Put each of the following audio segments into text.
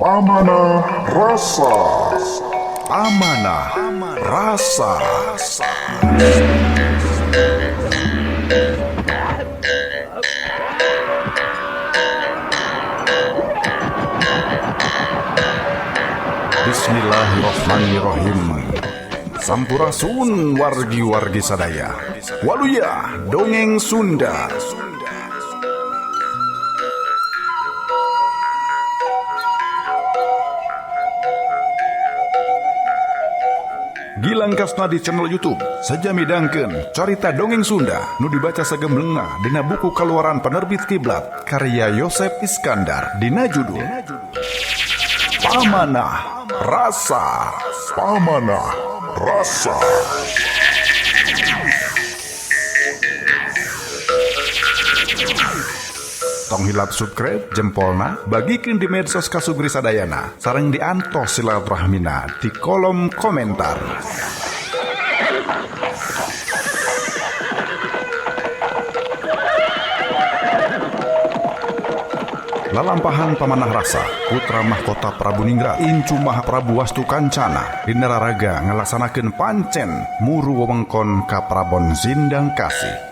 Pamanah Rasa. Amanah Rasa. Bismillahirrahmanirrahim. Sampurasun wargi-wargi sadaya. Waluya dongeng Sunda. Gilangkasna di channel YouTube saja midangkeun carita dongeng Sunda nu dibaca sagemlenga dina buku kaluaran penerbit Kiblat karya Yosef Iskandar dina judul Pamanah Rasa. Pamanah Rasa. Tong hilap subscribe jempolna bagikeun di medsos kasugri sadayana sareng diantos silaturahmina di kolom komentar. Lalampahan Pamanah Rasa, putra mahkota Prabu Ningrat, Incu Mahaprabu Wastu Kancana, di Nararaga ngalaksanakeun pancen muru wewengkon ka Prabon Zindang Kasih.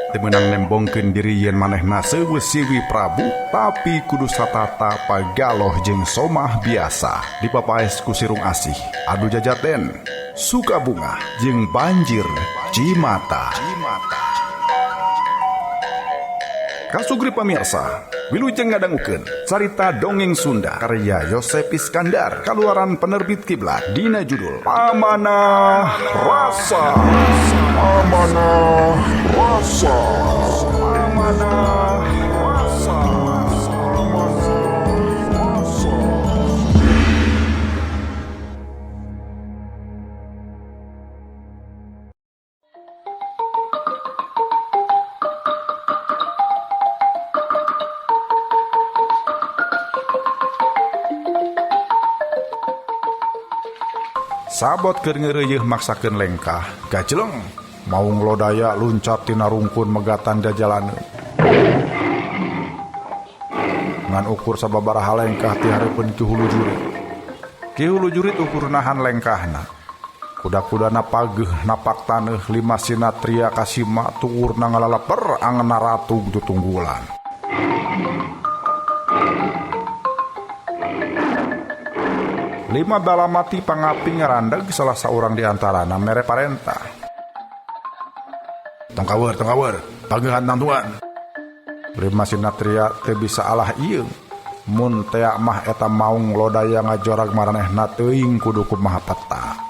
Temenang nembongkeun diri yen manehna seueus siwi Prabu, tapi kudu satata pagaloh jeung somah biasa dipapaes ku Sirung Asih, adu jajaten, Sukabunga jeung Banjir Cimata. Kasugri pamirsa, wilujeng ngadangukeun carita dongeng Sunda karya Yosef Iskandar kaluaran penerbit Kiblat dina judul Pamanah Rasa. Pamanah Rasa. Pamanah Rasa. Sabot keur ngeureuyeun maksakeun lengkah, gajleng maung lodaya luncat tina rungkun megatan jajalaneun. Ngan ukur sababaraha lengkah ti hareupeun Ki Hulu Jurit. Ki Hulu Jurit ukur nahan lengkahna. Kuda-kudana pageeh napak taneuh lima sinatria kasima tuurna ngalalaper angeunna ratu tutunggulan. Lima balamati pangapi ngarandeg salah saurang diantarana mere parentah. Tongkawer, pagehan nantuan. Lima sinatria teu bisa alah ieu. Mun tea mah eta maung lodaya ngajorag maranehna teuing kudu kumaha peta.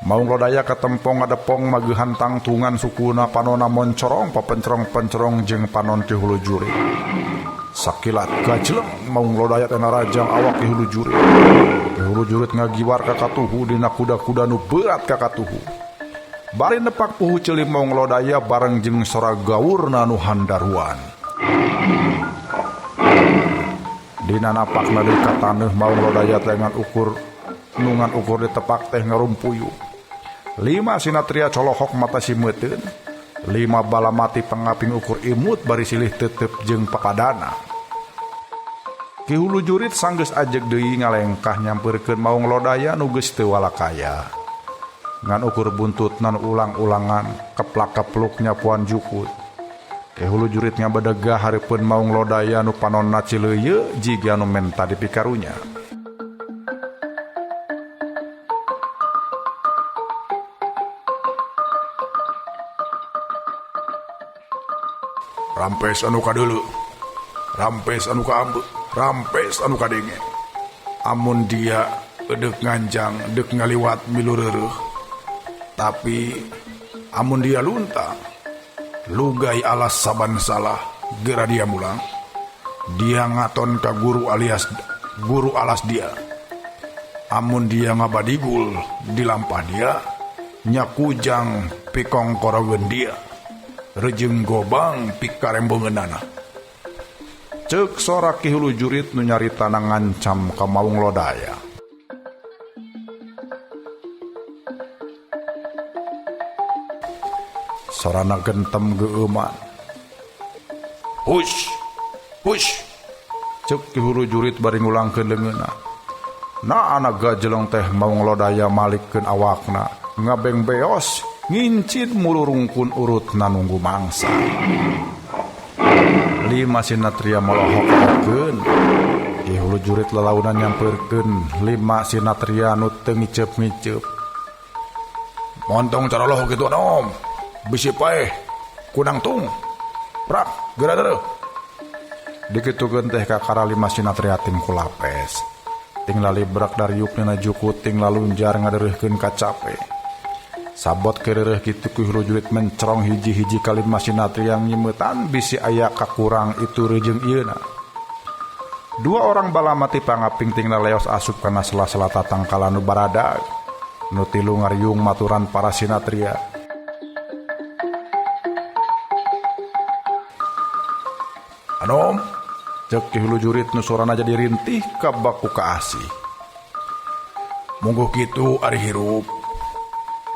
Maung lodaya katempong ngadepong magehan tangtungan sukuna panona moncorong papencerong-pencerong jeung panon Ki Hulu Jurit. Sakilat gajleng maung lodaya teh narajang awak Ki Hulu Jurit. Ki Hulu Jurit ngagiwar ka katuhu dina kuda-kuda nu berat ka katuhu. Bari nepak puhu ceulim maung lodaya bareng jeung sora gawurna nu handaruan. Dina napakna deui ka taneuh maung lodaya teh ngan ukur ditepak teh ngarumpuyuh. Lima sinatria colohok mata simeuteun, lima balamati pangaping ukur imut bari silih tetep jeung papadana. Ki Hulu Jurit sanggeus ajeg deui ngalengkah nyampeurkeun maung lodaya nu geus teu walakaya. Ngan ukur buntutna nu ulang-ulangan keplak-kepluk nyapuan jukut. Ki Hulu Jurit ngabadegah hareupeun maung lodaya nu panonna cileuyeuk jiga nu menta dipikarunya. Rampes anu kadeuleu, rampes anu kaambeuk, rampes anu kadenge. Amun dia edeuk nganjang deuk ngaliwat milu reureuh. Tapi amun dia lunta, lugai alas saban salah geura dia mulang. Dia ngaton ka guru alias guru alas dia. Amun dia ngabadigul dilampah dia, nyakujang pikong korogeun dia. Rejeng gobang pikarembongeunana. Ceuk sora Ki Hulu Jurit nu nyaritana ngancam ka maung lodaya. sorana gentem geuman. Hush, hush. Cek Ki Hulu Jurit bari ngulangkeun leungeunna. Na anak gajeleng teh mau nglodaya malikkeun awakna, ngabeng beos, ngincin mulurungkun urutna nunggu mangsa. Lima sinatria molohok-ohkeun. Ki Hulu Jurit lelaunan nyampeurkeun lima sinatria nu teu ngiceup-ngiceup. Montong cara loh gitu nom. Bisi paeh kunang tung. Prak, geura-geura. Dikitukeun teh kakara lima sinatria tim kulapes. Ting lalibrak dari yukna juku ting lalunjar ngadereuhkeun ka cape. Sabot kereureuh kitu Ki Hulu Jurit mencerong hiji-hiji ka lima sinatria nyimeutan bisi aya kakurang itu rejeung ieuna. Dua orang balamati pangaping ting leos asup kana sela-sela tatangkala nu baradag. Nu tilu ngariung maturan para sinatria. Anom, Cek Ki Hulu Jurit nu sorana jadi rintih ka baku ka asih. mungguh kitu ari hirup.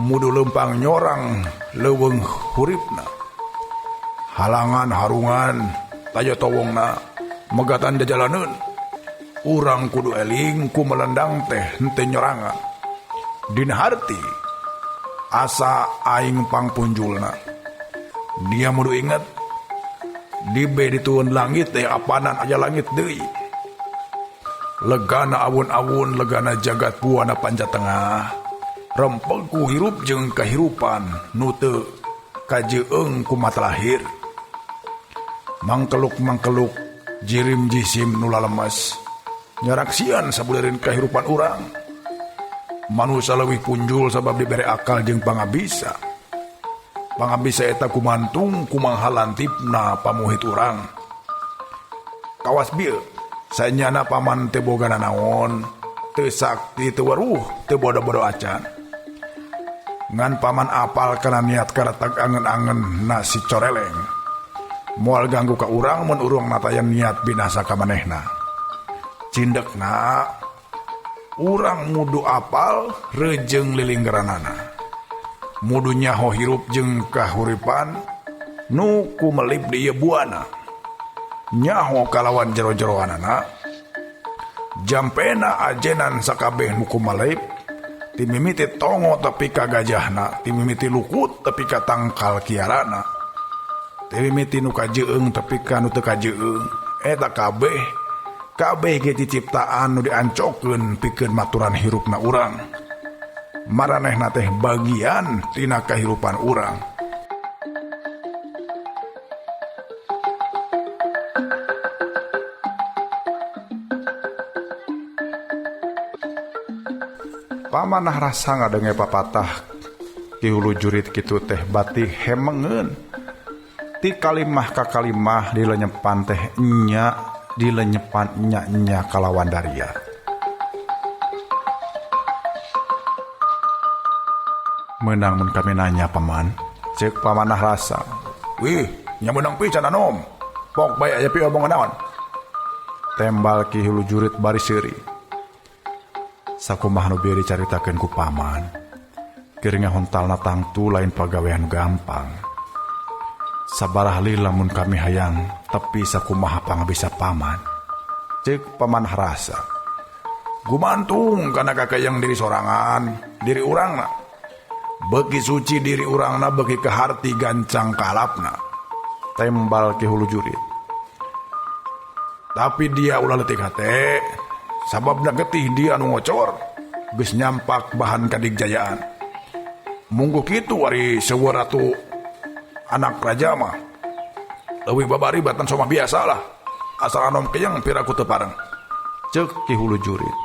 Mudu lempang nyorang leuweung huripna. Halangan harungan taya towongna megatan jajalaneun. Urang kudu eling ku melendang teh henteu nyorangan. Dina harti asa aing pangpunjulna. Dia mudu inget dibe ditueun langit teh apanan aya langit deui. Legana awun-awun legana jagat buana panjatengah. Rempeg ku hirup jeung kahirupan nu teu kajeueung ku mata lahir. Mangkeluk-mangkeluk jirim jisim nu lalemes nyaraksian sabeuleureuh kahirupan urang. Manusia leuwih punjul sabab dibere akal jeung pangabisa. Pangabisa eta kumantung kumaha lantipna pamuhit urang. Kawas bieu saenyana paman teu bogana naon, teu sakti teu weruh, teu bodo-bodo acan. Ngan paman apal kana niat karetag angen-angen na si coreleng. Moal ganggu ka urang mun urang natayan niat binasa ka manehna. Cindekna urang mudu apal rejeung lilinggeranana. Mudu nyaho hirup jeung kahuripan nu kumelip di ieu buana. Nyaho kalawan jero-jeroanana. Jampena ajenan sakabeh nu kumelip. Timimiti tongo tepi ka gajahna, timimiti lukut tepi ka tangkal kiarana. Timimiti nu kajeueung tepi ka nu teu kajeueung. Eta kabeh ge ciptaan nu diancokeun pikeun maturan hirupna urang. Maranehna teh bagian tina kahirupan urang. Pamanah rasa ngadenge papatah Ki Hulu Jurit kitu teh bati hemengeun. Ti kalimah ka kalimah dilenyepan teh nya, dilenyepan nya kalawan daria. Menang mun kami nanya paman, cek pamanah rasa. Wih, nya meunang pican anom. Pok bae aya pi omongan naon. Tembal Ki Hulu Jurit bari seuri. Sakumaha nu bieu dicaritakeun ku paman. Keur ngahontalna tangtu lain pagawean gampang. Sabarah li lamun kami hayang tepi sakumaha pangabisa paman. Cek paman rasa. Gumantung kana kakayang diri sorangan, diri urangna. Beki suci diri urangna beki keharti gancang kalapna. Tembal Ki Hulu Jurit. Tapi dia ulah leutik hate. Sababna getih dia anu ngocor geus nyampak bahan kadigjayaan. Mungguh kitu ari seueur atuh anak raja mah leuwih babaribatan somah biasa lah. Asal anom keyeng piraku teu pareng. Cek Ki Hulu Jurit.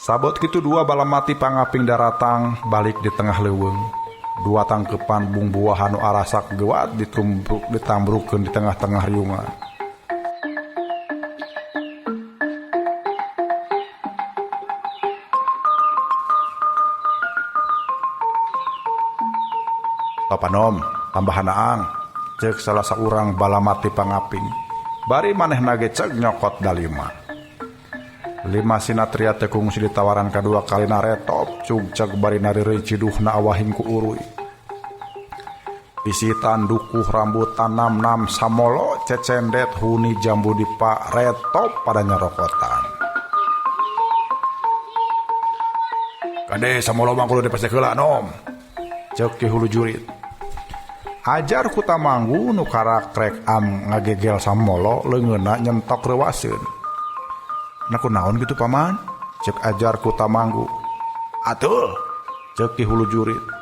Sabot kitu dua balamati pangaping daratang balik di tengah leuweung. Dua tangkepan bumbuahan nu arasak gewat ditambrukeun di tengah-tengah riungan. Papanom, tambahan aang, cek salah saurang balamati pangaping. Bari manehna ge cek nyokot dalima. Lima sinatria teh kungsi ditawaran kadua kali naretop, cug cek bari narireuy ciduhna awahing ku uruy. Pisitan dukuh rambut tanam-nam samolo cecendet huni jambu dipa retop pada nyerokotan. Kade samolo mangkulo dipasih heula nom. Ceuk Ki Hulu Jurit. Ajar ku Tamanggu nu karak-rek ngagegel samolo leungeunna nyentok reuwaseun. Na kunaon kitu paman? Ceuk ajar ku Tamanggu. Atuh, Ceuk Ki Hulu Jurit.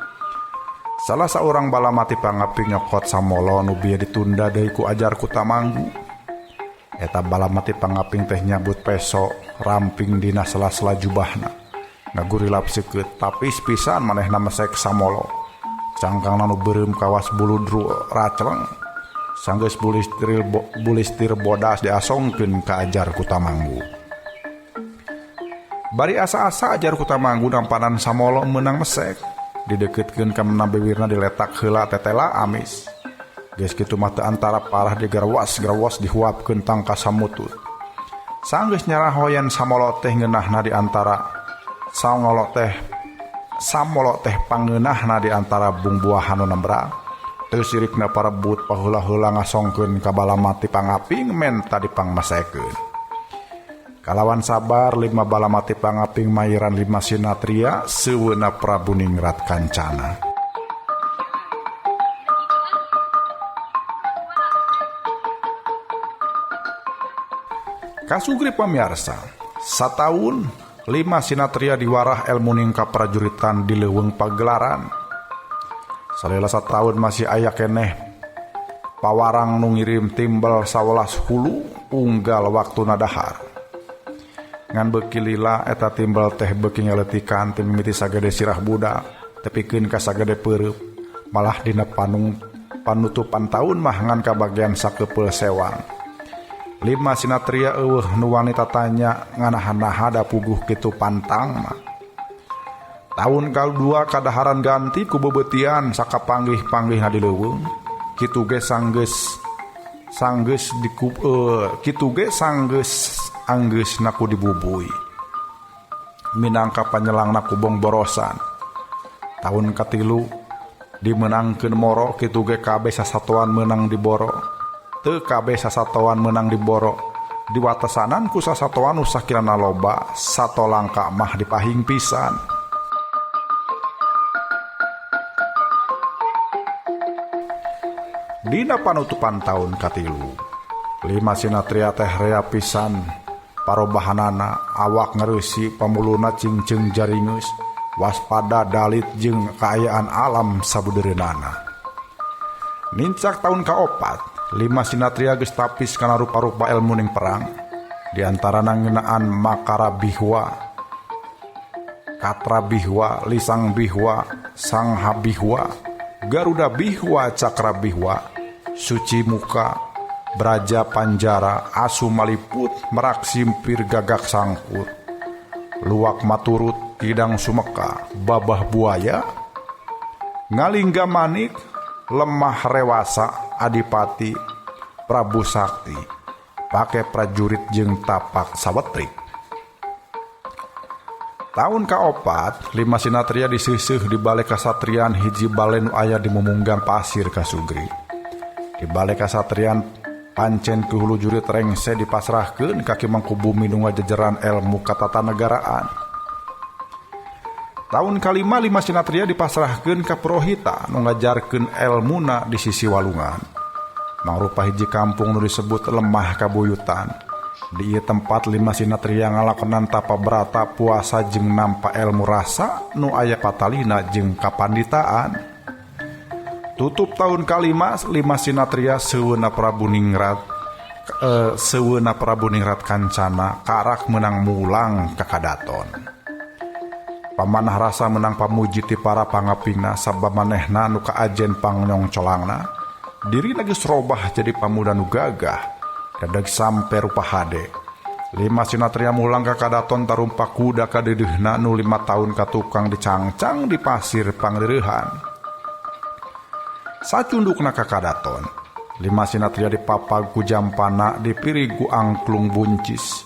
Salah seorang balamati pangaping nyokot samolo nu bieu ditunda deui ku ajar ku Tamanggu. Eta balamati pangaping teh nyabut peso ramping dina sela-sela jubahna. Ngagurilap seukeut tapis pisan manehna mesek samolo. Cangkangna nu beureum kawas buludru racleng. Sanggeus bulistir bodas diasongkeun ka ajar ku Tamanggu. Bari asa-asa ajar ku Tamanggu nampanan samolo meunang mesek. Dideketkeun ka menang bibirna diletak heula tetela amis. Geus kitu mah teu antara parah digarwas-garwas dihuapkeun tangka samutut. Sanggeus nyarahoyan samolo teh ngeunahna di antara samolo teh pangeunahna di antara bungbuahan nu nembra. Teu sirikna parebut paheula-heula ngasongkeun ka balamati pangaping menta dipangmesekeun. Kalawan sabar 5 balamati pangaping mairan 5 sinatria seueuna Prabu Ningrat Kancana. Kasugri pamiarsa, sataun 5 sinatria diwarah elmu ningka prajuritan di leuweung pagelaran. Salela sataun masih aya keneh pawarang nu ngirim timbal 11 hulu unggal waktuna dahar. Ngan beuki lila eta timbal teh beuki ngaletikan ti mimiti sagede sirah budak tepikeun ka sagede peureub malah dina panutupan taun mah ngan ka bagian sakepeul sewang. 5 sinatria eueuh nu wanita tanya nganahan-naha da puguh kitu pantang mah. Taun kadua kadaharan ganti ku bebetian sakapanggih-panggihna di leuweung. Kitu ge sanggeus anggeusna ku dibubui. Minangka panyelangna ku bong borosan. Taun katilu dimenangkeun moro kitu ge kabeh sasatoan meunang di boro. Teu kabeh sasatoan meunang di boro. Diwatesanan ku sasatoan nu sakirana loba, sato langka mah dipahing pisan. Dina panutupan taun katilu 5 sinatria teh rea pisan parobahanana awak ngereusi pamuluna cingcing jaringeus waspada dalit jeung kaayaan alam sabudereunana. Nincak taun kaopat 5 sinatria geus tapis kana rupa-rupa elmu ning perang. Di antarana ngeunaan Makara Bihwa, Katra Bihwa, Lisang Bihwa, Sangha Bihwa, Garuda Bihwa, Cakra Bihwa, Suci Muka, Braja Panjara, Asu Maliput, Merak Simpir Gagak Sangkut, Luwak Maturut, Kidang Sumeka, Babah Buaya, Ngalingga Manik, Lemah Rewasa, Adipati, Prabu Sakti, pake prajurit jeung tapak sawetrik. Taun kaopat 5 sinatria disiseuh di balai kasatrian hiji balai nu aya di Mumunggang Pasir Kasugri. Di balai kasatrian pancen Ki Hulu Jurit rengse dipasrahkeun ka Ki Mangku Bumi nu ngajajaran elmu katatanegaraan. Taun kalima 5 sinatria dipasrahkeun ka Purohita nu ngajarkeun elmuna di sisi walungan. Mangrupa hiji kampung nu disebut Lemah Kabuyutan. Di ieu tempat 5 sinatria ngalakonan tapa berata puasa jeung nampa elmu rasa nu aya patalina jeung kapanditaan. Tutup tahun kalima 5 sinatria seueuna Prabu Ningrat Kancana karak menang mulang ka Kadaton. Pamanah rasa menang pamuji ti para pangapingna sabab manehna nu kaajen pangnyong colangna. Diri lagi serobah jadi pamuda nu gagah dadag sampe rupa hade. 5 sinatria mulang ka Kadaton tarumpa kuda ka dedeuna nu 5 taun ka tukang dicangcang di pasir panglireuhan. Sacundukna ka Kadaton 5 sinatria dipapag ku jampana dipiri ku angklung buncis.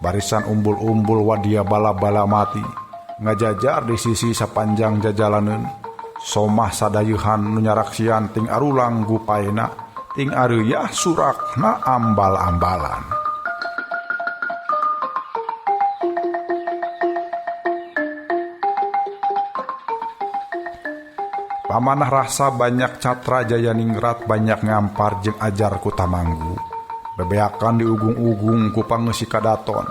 Barisan umbul-umbul wadia bala-bala mati ngajajar di sisi sapanjang jajalaneun. somah sadayeuhan nu nyaraksian ting arulang gupaena ting areuyak surakna ambal-ambalan. Pamanah rasa banyak catra Jayaningrat banyak ngampar jeung ajar ku Tamanggu. Bebeakan di ugung-ugung ku pangeusi kadaton.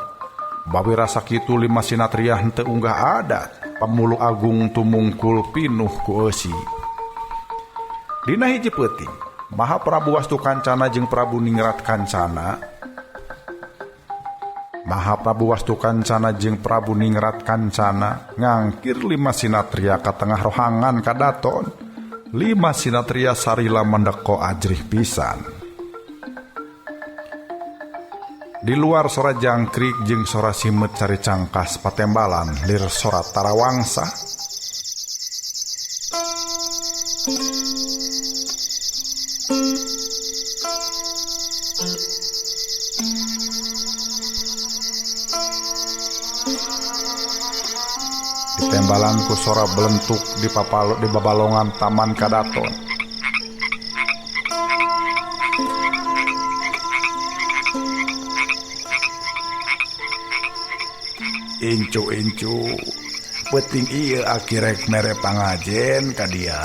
Bawi rasa kitu lima sinatriah henteu unggah adat. Pamulu agung tumungkul pinuh ku eusi. Dina hiji peuting, Maha Prabu Wastukancana jeung Prabu Ningrat Kancana. Maha Prabu Wastukancana jeung Prabu Ningrat Kancana ngangkir lima sinatria ka tengah rohangan kadaton. Lima sinatria sarila mendeko ajrih pisan. Di luar sora jangkrik jeung sora simet cari cangkas patembalan lir sora tarawangsa. Ditembalan ku sora belentuk di babalongan taman kadaton. Incu peuting ieu akirek mere pangajen ka dia.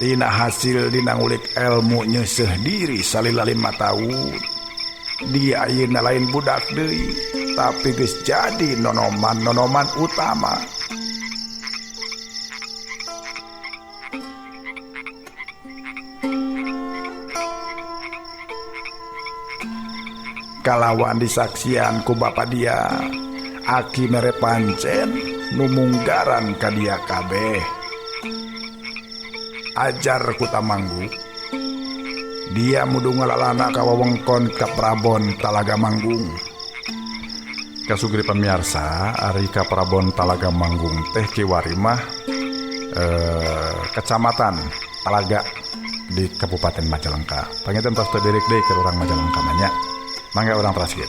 Tina hasil dina ngulik elmu nyeuseuh diri salila 5 tahun. Dia ayeuna lain budak deui, tapi geus jadi nonoman utama. Kalawan disaksian ku bapa dia, aki mere pancen numunggaran ka dia kabeh. Ajar ku Tamanggu, dia mudu ngalalana ka wewengkon ka Prabon Talaga Manggung. Kasugri pamiarsa, ari ka Prabon Talaga Manggung teh kiwari mah kecamatan Talaga di Kabupaten Majalengka. Panginten tos teu dirik deui ke urang Majalengka nya. Mangga urang teraskeun.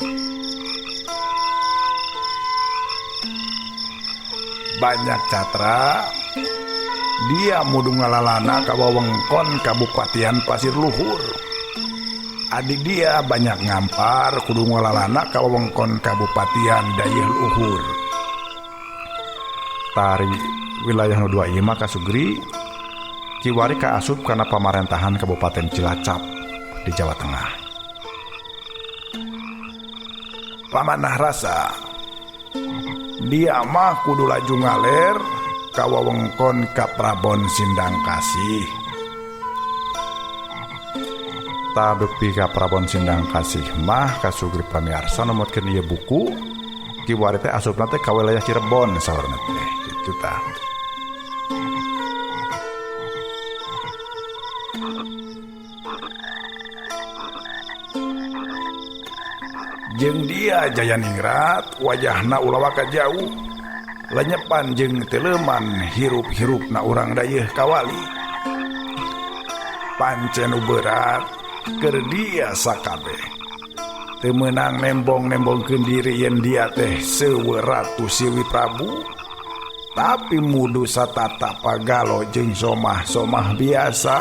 Banyak catra dia mudu ngalalana ka wewengkon Kabupatian Pasir Luhur. Adik dia banyak ngampar kudu ngalalana ka wewengkon Kabupatian Dayeuh Luhur. Tari wilayah nu dua ieu mah kasugri kiwari kaasup kana pamarentahan Kabupaten Cilacap di Jawa Tengah. Pamanah rasa dia mah kudu laju ngaler ka wewengkon ka Prabon Sindang Kasih. Tadupi ka Prabon Sindang Kasih mah kasugri pamiarsa numutkeun ieu buku kiwari teh asupna teh ka wilayah Cirebon saurna teh kitu tah. Jeung dia Jayaningrat wajahna ulah ka jauh, lenyepan jeung teleuman hirup-hirupna urang dayeuh kawali. Pancen berat keur dia sakabeh. Teu meunang nembong-nembongkeun diri yen dia teh seueur Ratu Siwi Prabu, tapi mudu satata pagalo jeung somah-somah biasa.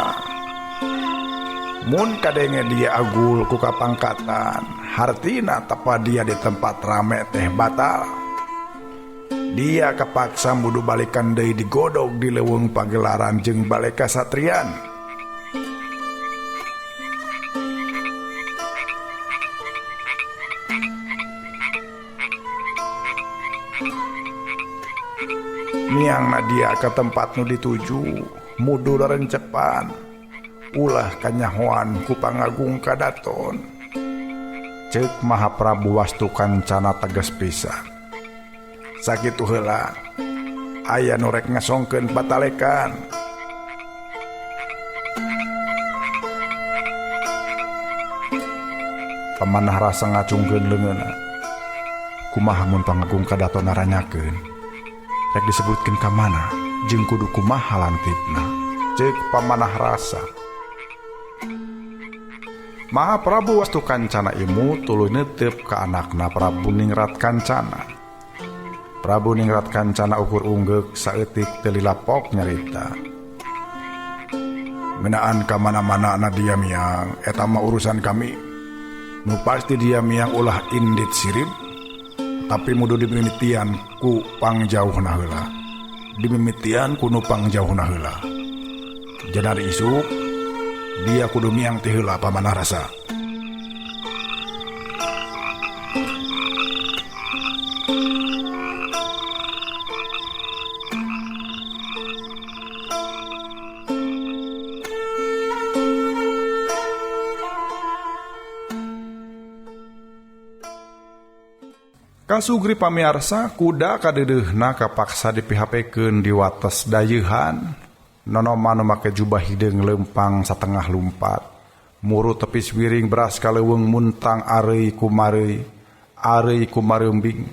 Mun kadenge dia agul ku kapangkatan, hartina tapa dia di tempat rame teh batal. Dia kapaksa mudu balikan deui digodog di leuweung pagelaran jeung bale kasatrian. Miangna dia ke tempat nu dituju, mudu darencepan. Ulah kanyahoan ku pangagung kadaton. Ceuk Maha Prabu Wastukancana tegas pisan. Sakitu heula aya nu rek ngasongkeun patalekan. Pamanah rasa ngacungkeun leungeunna. Kumaha mun pangagung kadaton naranyakeun? Rek disebutkeun ka mana jeung kudu kumaha lantipna? Ceuk pamanah rasa. Maha Prabu Wastukancana imu tuluy neuteup ka anakna Prabu Ningrat Kancana. Prabu ningrat kancana ukur unggek saeutik teu lilapok nyarita. Menaan ka mana-mana na dia miang eta mah urusan kami. Nu pasti dia miang ulah indit sirip, tapi mudu dimimitian ku pangjauhna heula. Dimimitian ku nu pangjauhna heula. Janari isuk dia kudu miang ti heula pamanah rasa. Kasugri pamiarsa kuda kadeudeuhna kapaksa dipihapkeun di wates dayeuhan. Nonoma nu make jubah hideung leumpang satengah lumpat. Muru tepis wiring beras kaleuweung muntang areuy ku mareumbing.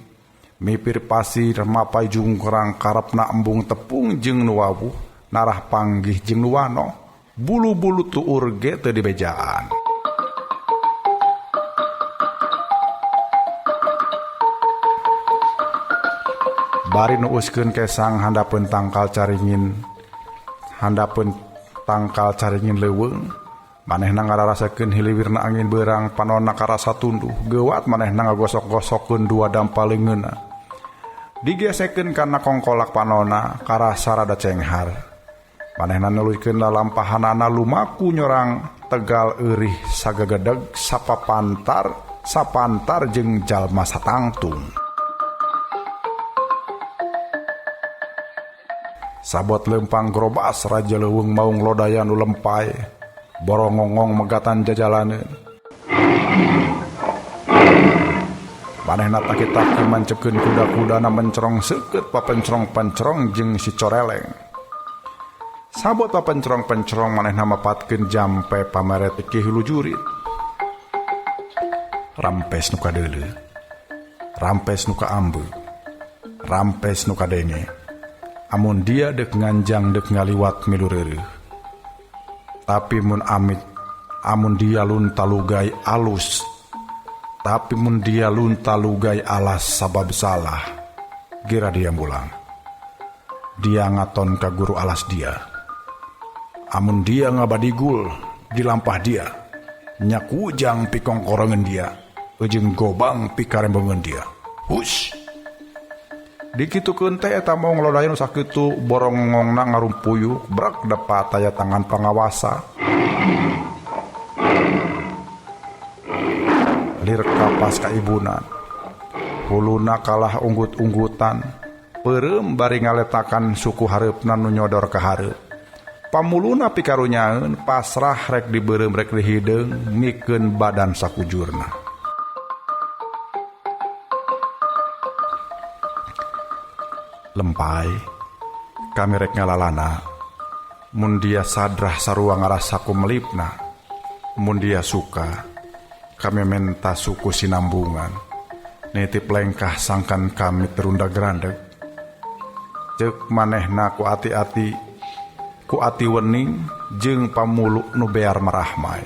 Mipir pasir mapai jungkrang karepna embung tepung jeung nu wawuh narah panggih jeung nu wano. Bulu-bulu tuur ge teu dibejaan. Bari nuuskeun kesang handapeun tangkal caringin leuweung, manehna ngararasakeun hiliwirna angin beurang panonna karasa tunduh, geuwat manehna ngagosok-gosokkeun dua dampal leungeunna. Digesekeun kana kongkolak panonna karasa rada cenghar. Manehna nuluykeun lalampahanana lumaku nyorang tegal eurih sagagedeg sapantar jeung jalma satangtung. Sabot lempang grobas raja leuweung maung lodaya nu lempay, borongongong megatan jajalaneun. Manehna taki-taki mancepkeun kuda-kudana mencerong seukeut papencerong-pencerong jeung si coreleng. Sabot papencerong-pencerong manehna mapatkeun jampe pamere teu hulu jurit. Rampes nu kadeuleu, rampes nu kaambeuk, rampes nu kadenge. Amun dia dek nganjang dek ngaliwat milu reureuh. Tapi amun dia luntalugai alus. Tapi mun dia luntalugai alas sabab salah. Gira dia mulang. Dia ngaton ka guru alas dia. Amun dia ngabadigul dilampah dia. Nyakujang pikongkorongan dia. Ujung gobang pikarembengan dia. Hush. Dikitukeun teh eta maung lodaya nu sakitu borongongna ngarumpuyuk brak dapat aya tangan pangawasa. Lir kapas ka ibunan. Huluna kalah unggut-unggutan. Peureum bari ngaletakan suku hareupna nu nyodor ka hareup. Pamuluna pikarunyaeun pasrah rek dibeureum rek dihideung mikeun badan sakujurna. Lempay, kami rek ngalalana, mun dia sadrah sarua ngarasa kumelipna, mun dia suka, kami menta suku sinambungan, nitip lengkah sangkan kami terunda gerandeg, cek manehna ku ati wening, jeung pamuluk nu bear marahmai.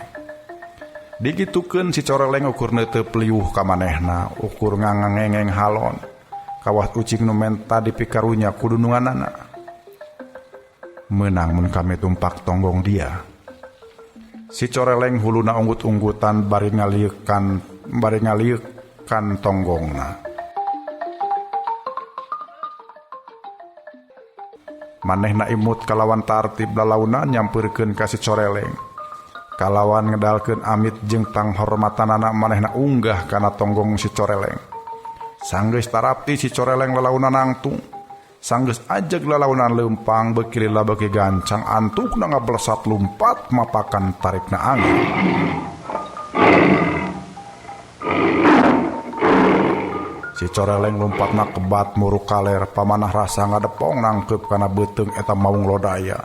Digitukeun si coreleng ukur teu peliuh ka manehna, ukur ngangengeng halon. Kawat ucing nu menta dipikarunya kudu nunganana. Menang mun kami tumpak tonggong dia. Si coreleng huluna unggut-unggutan bari ngalieukan tonggongna. Manehna imut kalawan tartib lalauna nyampeurkeun ka si coreleng. Kalawan ngedalkeun amit jeung panghormatanana manehna unggah kana tonggong si coreleng. Sanggeus tarapti si coreleng lalauna nangtung. Sanggeus ajeg lalaunan leumpang beuki lila beuki gancang antukna ngablesat lumpat mapakan tarikna angin. Si coreleng lompatna kebat muruk kaler pamanah rasa ngadepong nangkep kana beuteung eta maung lodaya.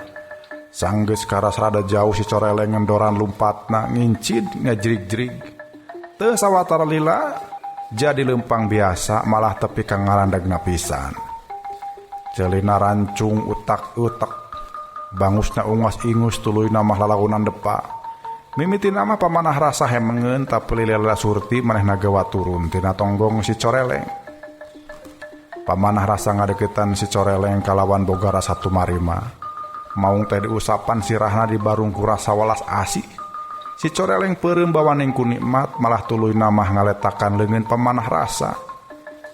Sanggeus karas rada jauh si coreleng ngendoran lompatna ngincid ngajrig-jrig. Teu sawatara lila jadi lempang biasa malah tepi kang ngarandegna pisan. Celina rancung utak-utak, bangusna ungas-ingus tuluy namah lalaunan depa. Mimiti nama pamanah rasa hemengeun tapi lila surti manehna gawa turun tina tonggong si coreleng. Pamanah rasa ngadeketan si coreleng kalawan boga rasa tumarima. Maung teh diusapan sirahna di barungku rasa walas asih. Si coreleng peureum bawaning ku nikmat malah tuluy namah ngaletakan leungeun pamanah rasa.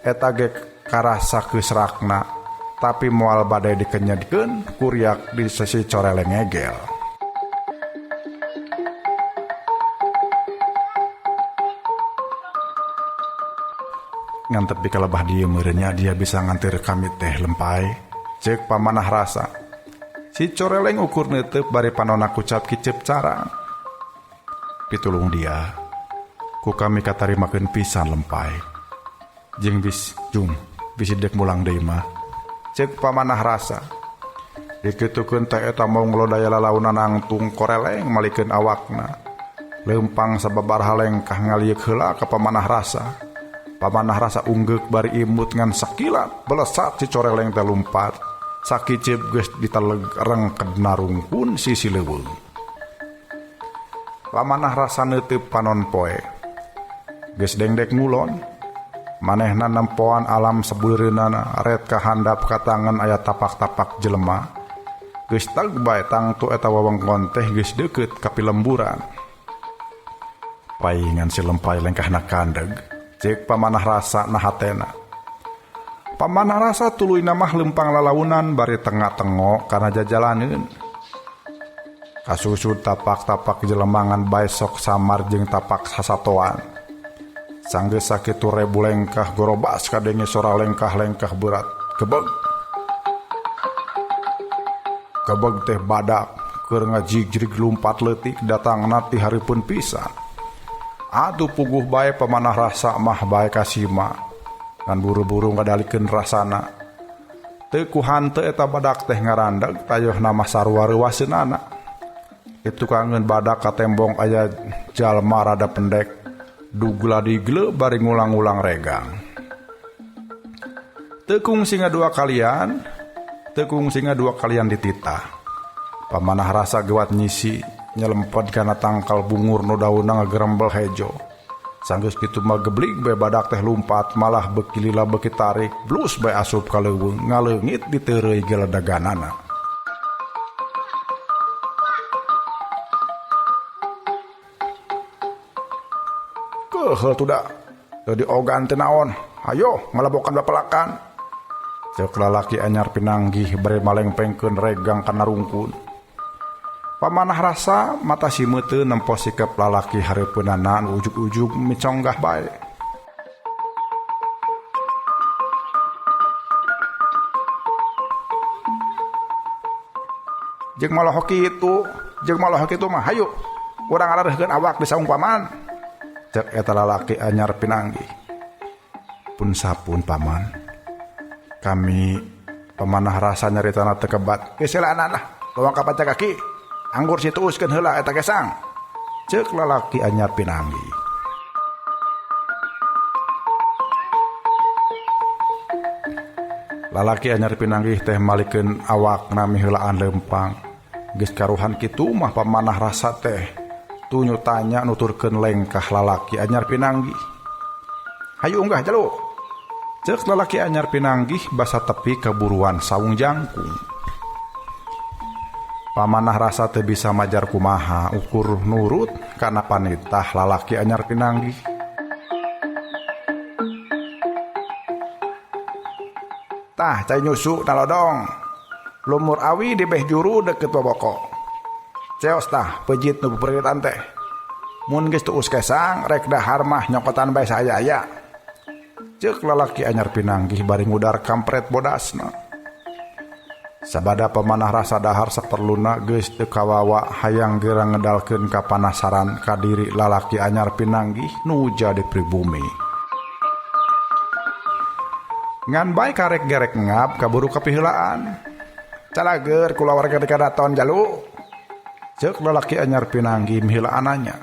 Eta ge karasa geusrakna, tapi moal bade dikenyedkeun kuriak di si coreleng ngegel. Ngan tepi kalebah dieu meureunnya dia bisa ngantir kami teh lempay, ceuk pamanah rasa. Si coreleng ukur neuteuk bari panonna kucap kicep carang. Pitulung dia, ku kami katarimakeun pisan lempay. Jeung bisi dek mulang deui mah. Ceuk pamanah rasa. Dikitukeun teh eta mau nglodaya lalaunan angtung koreleng malikeun awakna. Leumpang sababaraha lengkah ngalieuk heula ka pamanah rasa. Pamanah rasa unggek bari imut ngan sakilat belesat si coreleng teh lumpat. Sakicip geus diteleg rengked narungkun si sileuweung. Pamanah rasa neuteub panon poe. Geus dengdek ngulon. Manehna nempoan alam sabeureunana ret ka handap ka tangan aya tapak-tapak jelema. Geus tag bae tangtu eta wewengkon teh geus deukeut ka pilemburan. Paingan si lempay lengkahna kandeg. Cek pamanah rasa na hatena. Pamanah rasa tuluy namah lempang lalaunan bari tengah-tengok kana jajalaneun. Kasusud tapak-tapak jelemangan bae sok samar jeung tapak sasatoan. Sanggeus sakitu rebu lengkah gorobas kadenge sora lengkah-lengkah berat. Kebeg teh badak keur ngajig-jig lumpat leutik datangna ti hareupeun pisan. Atuh puguh bae pamanah rasa mah bae kasima ngan buru-buru ngadalikeun rasana. Teu ku hanteu eta badak teh ngarandag tayohna mah sarua reuwaseunana. Itu kangeun badak ka tembong aya jalma rada pendek dugla digle bari ngulang-ulang regang. Teu kungsi ngadua kalian dititah. Pamanah rasa gewat nyisi nyelempet kana tangkal bungur nu daunna ngagerembel hejo. Sanggeus kitu mah geblik bae badak teh lumpat malah beuki lila beuki tarik blus bae asup ka leuweung ngaleungit di teureui geledaganana. Keheul tuda teu diogan teu naon, hayo ngalabokan bapelakan. Ceuk lalaki anyar pinanggih bari malengpengkeun regang kana rungkun. Pamanah rasa mata si meuteu nempo sikep lalaki hareupeunana anu ujug-ujug miconggah bae. Jeung malohok kitu mah hayu urang ngalareuhkeun awak di saung paman. Ceuk eta lalaki anyar pinanggih. Pun sapun paman. Kami pamanah rasa nyaritana teu kebat. Geus heulanan lah, lawang ka panca kaki. Anggur situ uskeun heula eta gesang. Ceuk lalaki anyar pinanggih. Lalaki anyar pinanggih teh malikeun awakna miheulaan leumpang. Geus karuhan kitu mah pamanah rasa teh tunyu tanya nuturkeun lengkah lalaki anyar pinanggih. Hayu unggah jaluk. Ceuk lalaki anyar pinanggih basa tepi kaburuan saung jangkung. Pamanah rasa teu bisa majar kumaha ukur nurut kana panitah lalaki anyar pinanggih. Tah cai nyusu nalodong. Lumur awi di beh juru deket boboko. Ceos tah pejit nu beperitan teh. Mun geus tuus kesang rek dahar mah nyokotan bae saaya-aya. Ceuk lalaki anyar pinanggih bari ngudar kampret bodasna. Sabada pamanah rasa dahar saperluna geus teu kawawa hayang geura ngedalkeun kapanasaran ka diri lalaki anyar pinanggih nu jadi pribumi. Ngan bae karek gerek ngap kaburu kapiheulaan. Calageur kula warga di kadaton jalu. Ceuk lalaki anyar pinanggih miheulaananya.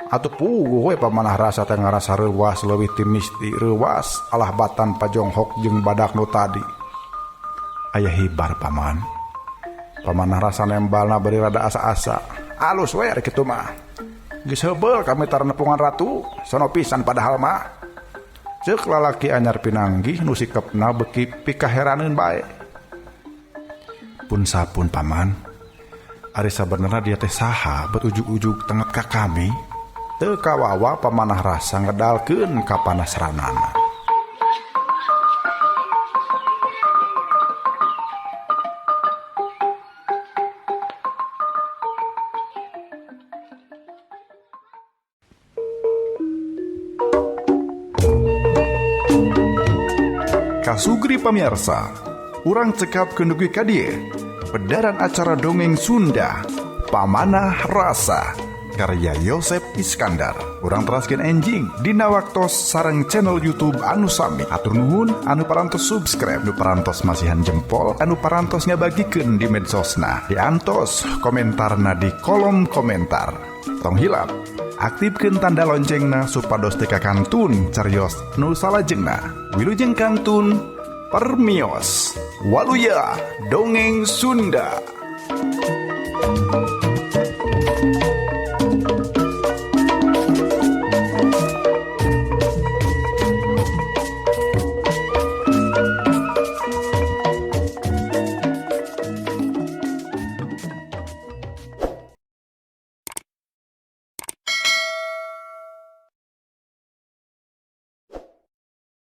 Atuh puguh we pamanah rasa teh ngarasa reuwas leuwih ti misti reuwas alah batan pajonghok jeung badak nu tadi. Aya hibar paman. Pamanah rasa nembalna beri rada asa-asa. Alus we ari kitu mah. Geus heubeul kami tar nepungan ratu, sono pisan padahal mah. Ceuk lalaki anyar pinanggih nu sikepna beki pikaheraneun bae. Pun sapun paman, ari sabenerna dia teh saha bet ujug-ujug tenget ka kami? Teu kawawa pamanah rasa ngedalkeun ka panasranana. Kasugri pamirsa, urang cekap kendugi kadie pedaran acara dongeng Sunda Pamanah Rasa karya Yosep Iskandar. Urang teraskeun enjing dina waktos sareng channel YouTube anu sami. Atur nuhun anu parantos subscribe, anu parantos masihan jempol, anu parantos ngabagikeun di medsosna, diantos komentarna di kolom komentar. Tong hilap aktifkeun tanda loncengna supados teu kakantun cariyos nu salajengna. Wilujeng kantun permios waluya dongeng Sunda.